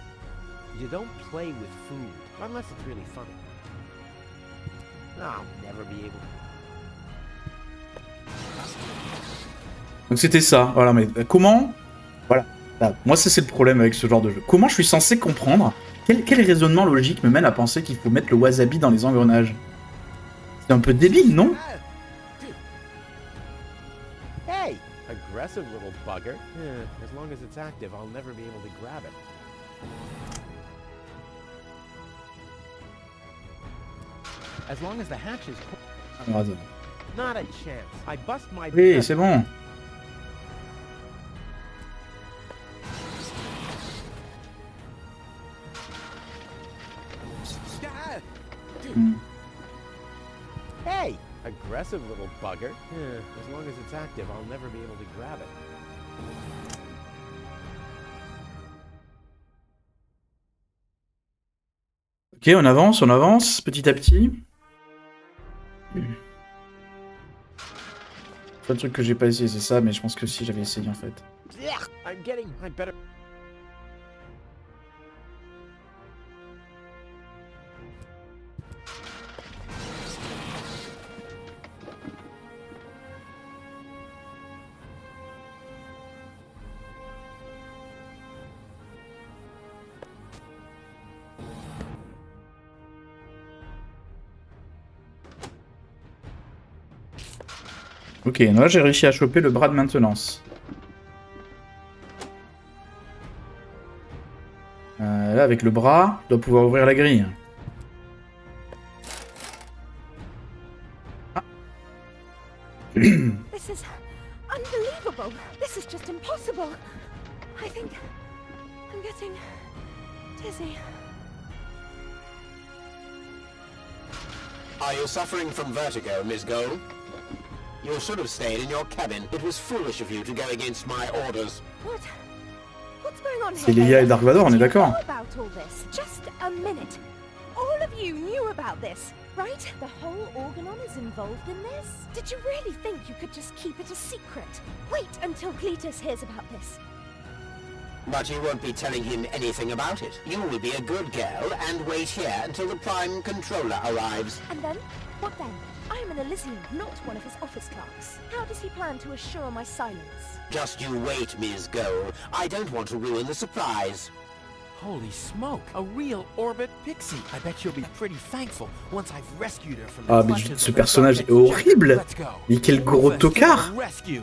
You don't play with food, unless it's really funny. I'll never be able to... Donc c'était ça, voilà, mais comment... Voilà, là, moi ça c'est le problème avec ce genre de jeu. Comment je suis censé comprendre quel raisonnement logique me mène à penser qu'il faut mettre le wasabi dans les engrenages? C'est un peu débile, non? Hey, aggressive little bugger. As long as it's active, I'll never be able to grab it. As long as the hatch is closed. Not a chance. I bust my... Oui, c'est bon. Hey, aggressive little bugger. As long as it's active, I'll never be able to grab it. Ok, on avance, petit à petit. Le truc que j'ai pas essayé, c'est ça, mais je pense que si j'avais essayé en fait. Ok, là j'ai réussi à choper le bras de maintenance. Là avec le bras, je dois pouvoir ouvrir la grille. Ah. This is unbelievable. This is just impossible. I think I'm getting dizzy. Are you suffering from vertigo, Miss Gold? You should have stayed in your cabin. It was foolish of you to go against my orders. What? What's going on here? C'est Leia et Dark Vador, on est Did you d'accord. know about all this? Just a minute. All of you knew about this, right? The whole Organon is involved in this? Did you really think you could just keep it a secret? Wait until Cletus hears about this. But you won't be telling him anything about it. You will be a good girl and wait here until the Prime Controller arrives. And then? What then? I am an Elysian, not one of his office clerks. How does he plan to assure my silence? Just you wait, Ms. Gold. I don't want to ruin the surprise. Holy smoke, a real orbit pixie. I bet you'll be pretty thankful once I've rescued her from the Ah mais clutches ce of the personnage est Dark horrible. Let's go. Mais quel gros Rufus to tocard. the rescue.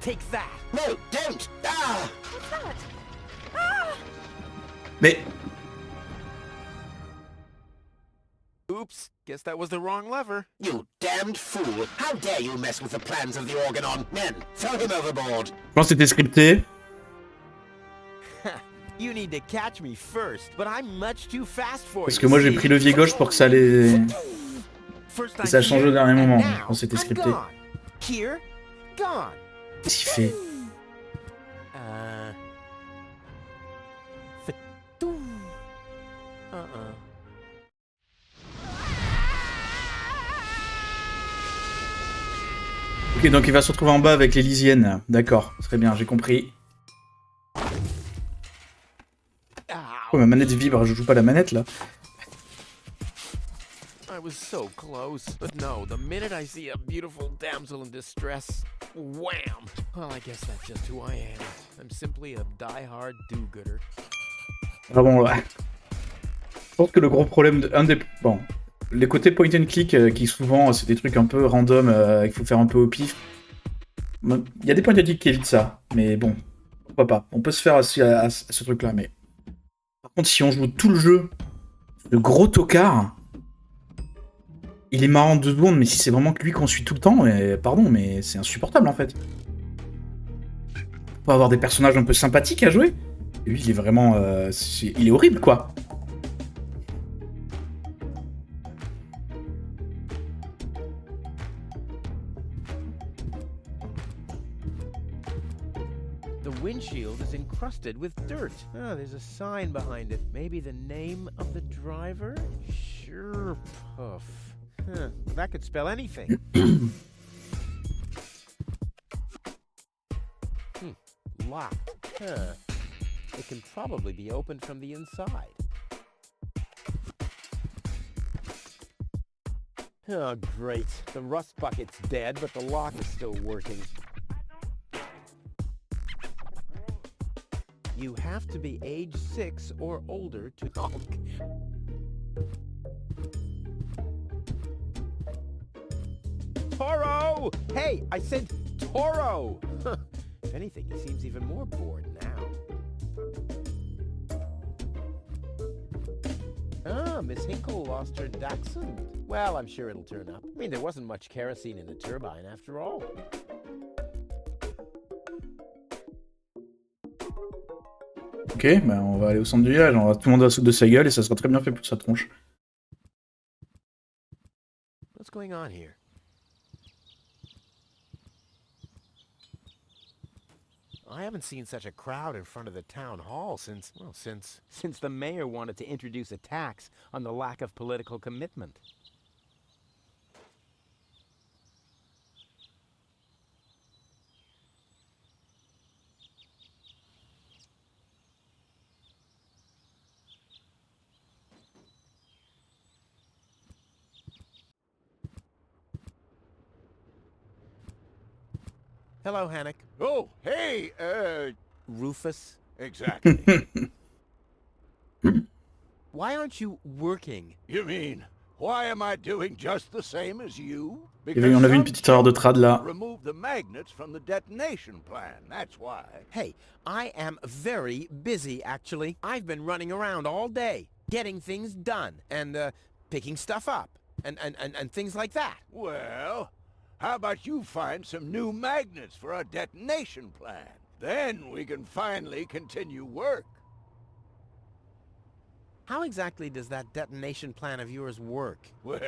Take that. No, don't! Ah! What's that? Ah! Mais Oops, guess that was the wrong lever. You damned fool! How dare you mess with the plans of the Organon? Men, throw him overboard! je pense que c'était scripté. You need to catch me first, but I'm much too fast for Parce you. que moi j'ai see? pris levier gauche pour que ça les... First Et ça a I'm changé au here, dernier and moment. now Je pense que c'était I'm scripté. gone. Here, gone. Qu'est-ce qu'il fait? Ok, donc il va se retrouver en bas avec les Lysiennes. D'accord, très bien, j'ai compris. Oh, ma manette vibre, je joue pas la manette là. I was so close, but no, the minute I see a beautiful damsel in distress, wham! Well, I guess that's just who I am. I'm simply a die-hard do-gooder. Ah bon, là. Je pense que le gros problème de... Un des... Bon, les côtés point and click qui souvent c'est des trucs un peu random, il faut faire un peu au pif. Il y a des point and click qui évitent ça, mais bon, pourquoi pas. On peut se faire aussi à ce truc là, mais... Par contre, si on joue tout le jeu, le gros tocard, il est marrant 2 secondes, mais si c'est vraiment que lui qu'on suit tout le temps, pardon, mais c'est insupportable en fait. On peut avoir des personnages un peu sympathiques à jouer. Et lui, il est vraiment... il est horrible, quoi. The windshield is encrusted with dirt. Ah, there's a sign behind it. Maybe the name of the driver? Sure, Puff. Huh, that could spell anything. Locked. Huh. It can probably be opened from the inside. Oh, great. The rust bucket's dead, but the lock is still working. You have to be age 6 or older to... Oh. Toro! Hey, I said Toro! If anything, he seems even more bored now. Ah, Miss Hinkle lost her dachshund. Well, I'm sure it'll turn up. I mean, there wasn't much kerosene in the turbine after all. Ok, bah on va aller au centre du village, on va tout le monde à de sa gueule et ça sera très bien fait pour sa tronche. What's going on here? I haven't seen such a crowd in front of the town hall since the mayor wanted to introduce a tax on the lack of political commitment. Hello, Hannock. Oh, hey, Rufus. exactly. Why aren't you working? You mean, why am I doing just the same as you? On avait une petite erreur de trad là. Remove the magnets from the detonation plan, that's why. Hey, I am very busy, actually. I've been running around all day, getting things done, and, picking stuff up, and things like that. Well, how about you find some new magnets for our detonation plan? Then we can finally continue work. How exactly does that detonation plan of yours work? Well,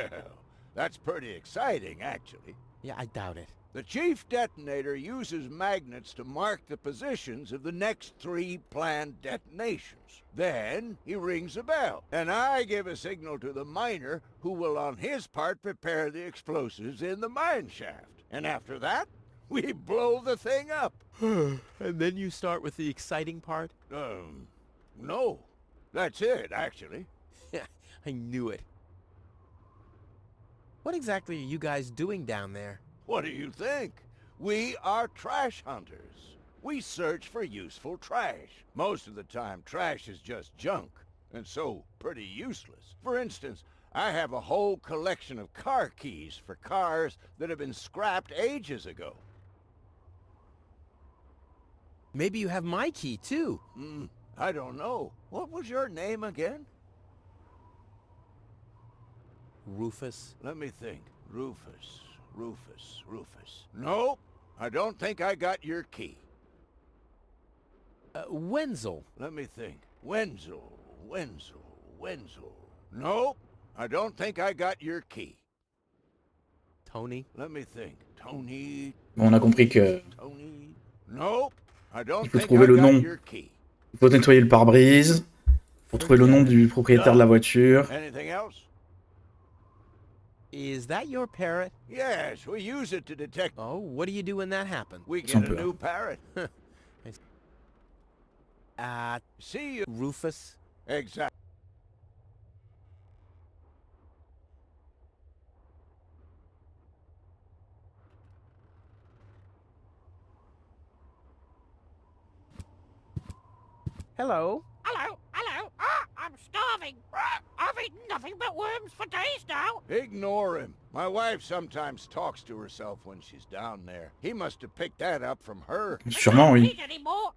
that's pretty exciting, actually. Yeah, I doubt it. The chief detonator uses magnets to mark the positions of the next 3 planned detonations. Then he rings a bell, and I give a signal to the miner who will on his part prepare the explosives in the mine shaft. And after that, we blow the thing up. And then you start with the exciting part? No. That's it, actually. Yeah, I knew it. What exactly are you guys doing down there? What do you think? We are trash hunters. We search for useful trash. Most of the time, trash is just junk, and so pretty useless. For instance, I have a whole collection of car keys for cars that have been scrapped ages ago. Maybe you have my key, too. I don't know. What was your name again? Rufus. Let me think. Rufus. Nope. I don't think I got your key. Wenzel. Let me think. Wenzel. Nope. I don't think I got your key. Tony. Let me think. Tony. Bon, on a compris que Tony. Nope. I don't il faut think trouver I le got nom. your key. Il faut nettoyer le pare-brise. Il faut trouver le nom du propriétaire de la voiture. Anything else? Is that your parrot? Yes, we use it to detect. Oh, what do you do when that happens? We Sans get a peur. new parrot. See you. Rufus. Exactly. Hello. Hello. I'm starving. I've eaten nothing but worms for days now. Ignore him. My wife sometimes talks to herself when she's down there. He must have picked that up from her. Sûrement, I oui. don't eat anymore.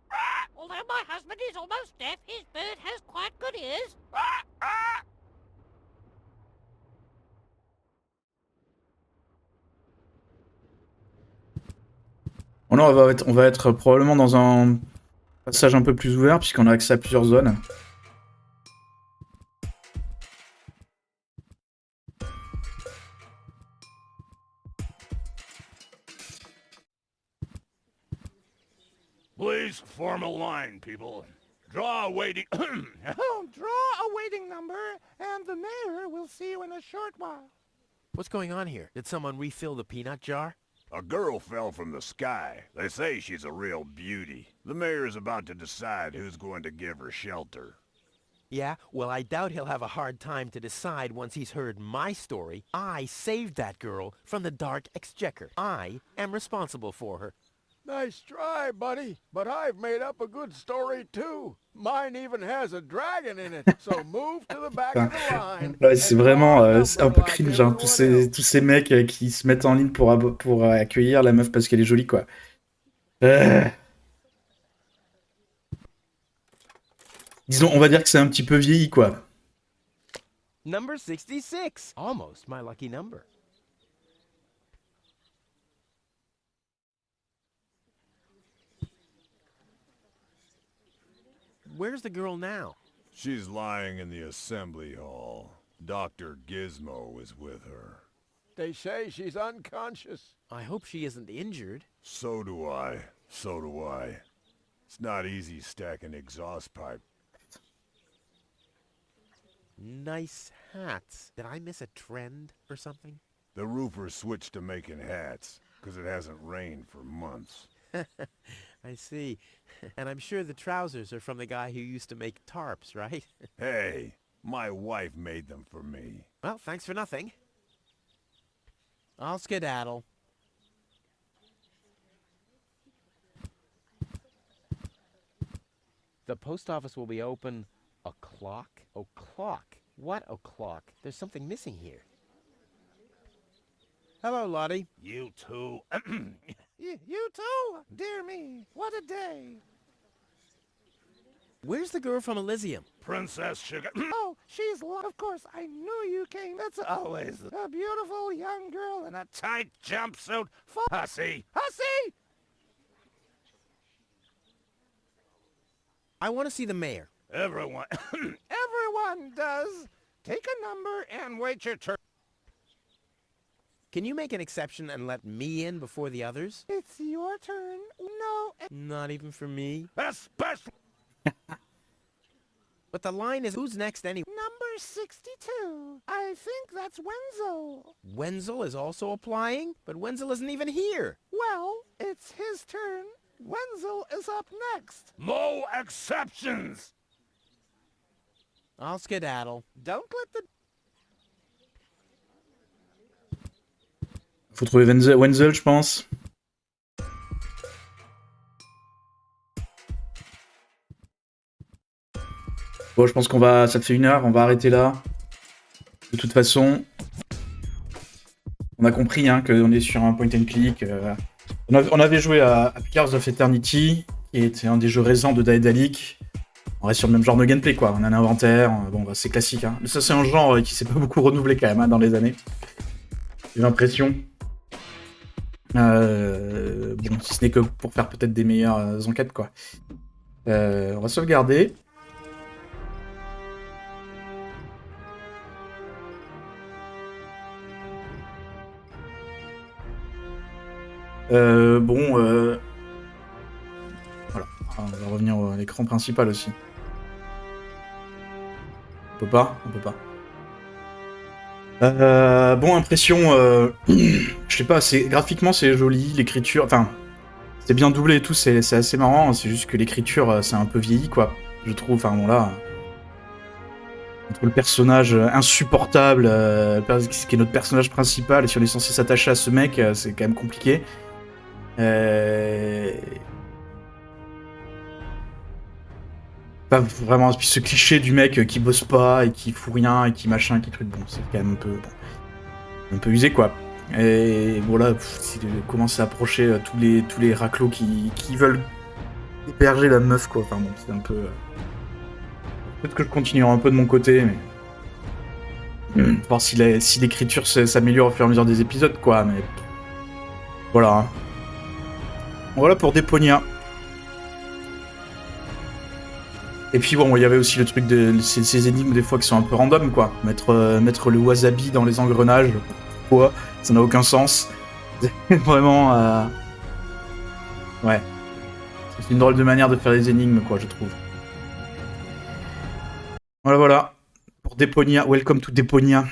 Although my husband is almost deaf, his bird has quite good ears. Bon, là, on va être probablement dans un passage un peu plus ouvert, puisqu'on a accès à plusieurs zones. Please form a line, people. Draw a waiting... Draw a waiting number, and the mayor will see you in a short while. What's going on here? Did someone refill the peanut jar? A girl fell from the sky. They say she's a real beauty. The mayor's about to decide who's going to give her shelter. Yeah, well, I doubt he'll have a hard time to decide once he's heard my story. I saved that girl from the dark exchequer. I am responsible for her. Nice try, buddy. But I've made up a good story, too. Mine even has a dragon in it. So move to the back of the line. Ouais, c'est vraiment c'est un peu cringe, hein, tous ces mecs qui se mettent en ligne pour accueillir la meuf parce qu'elle est jolie, quoi. Disons, on va dire que c'est un petit peu vieilli, quoi. Number 66. Almost my lucky number. Where's the girl now? She's lying in the assembly hall. Dr. Gizmo is with her. They say she's unconscious. I hope she isn't injured. So do I. It's not easy stacking exhaust pipe. Nice hats. Did I miss a trend or something? The roofer switched to making hats, because it hasn't rained for months. I see. And I'm sure the trousers are from the guy who used to make tarps, right? Hey, my wife made them for me. Well, thanks for nothing. I'll skedaddle. The post office will be open o'clock? O'clock? What o'clock? There's something missing here. Hello, Lottie. You too. You too? Dear me, what a day. Where's the girl from Elysium? Princess Sugar. Oh, she's of course, I knew you came. That's always a beautiful young girl in a Tight jumpsuit. Hussy. hussy! I want to see the mayor. Everyone. Everyone does. Take a number and wait your turn. Can you make an exception and let me in before the others? It's your turn. No. Not even for me. Especially. But the line is, who's next anyway? Number 62. I think that's Wenzel. Wenzel is also applying? But Wenzel isn't even here. Well, it's his turn. Wenzel is up next. No exceptions. I'll skedaddle. Don't let the... Faut trouver Wenzel, je pense. Bon, je pense qu'on va... Ça te fait 1 heure, on va arrêter là. De toute façon, on a compris hein, qu'on est sur un point and click. On avait joué à Pillars of Eternity, qui était un des jeux récents de Daedalic. On reste sur le même genre de gameplay, quoi. On a un inventaire, bon, bah, c'est classique. Hein. Ça, c'est un genre qui s'est pas beaucoup renouvelé quand même hein, dans les années. J'ai l'impression. Bon, si ce n'est que pour faire peut-être des meilleures enquêtes, quoi. On va sauvegarder. Voilà, on va revenir à l'écran principal aussi. On peut pas. Bon, impression, je sais pas, graphiquement c'est joli, l'écriture, enfin, c'est bien doublé et tout, c'est assez marrant, c'est juste que l'écriture, c'est un peu vieilli, quoi, je trouve, enfin bon là... Entre le personnage insupportable, qui est notre personnage principal, et si on est censé s'attacher à ce mec, c'est quand même compliqué. Pas vraiment, puis ce cliché du mec qui bosse pas, et qui fout rien, et qui machin, qui truc, bon, c'est quand même un peu usé, quoi. Et voilà, c'est commencer à approcher tous les raclos qui veulent héberger la meuf, quoi, enfin bon, c'est un peu... Peut-être que je continuerai un peu de mon côté, mais... voir si l'écriture s'améliore au fur et à mesure des épisodes, quoi, mais... Voilà. Hein. Voilà pour Deponia. Et puis bon, il y avait aussi le truc de ces énigmes des fois qui sont un peu random, quoi. Mettre le wasabi dans les engrenages, pourquoi? Ça n'a aucun sens. Vraiment... Ouais. C'est une drôle de manière de faire des énigmes, quoi, je trouve. Voilà. Pour Deponia, welcome to Deponia.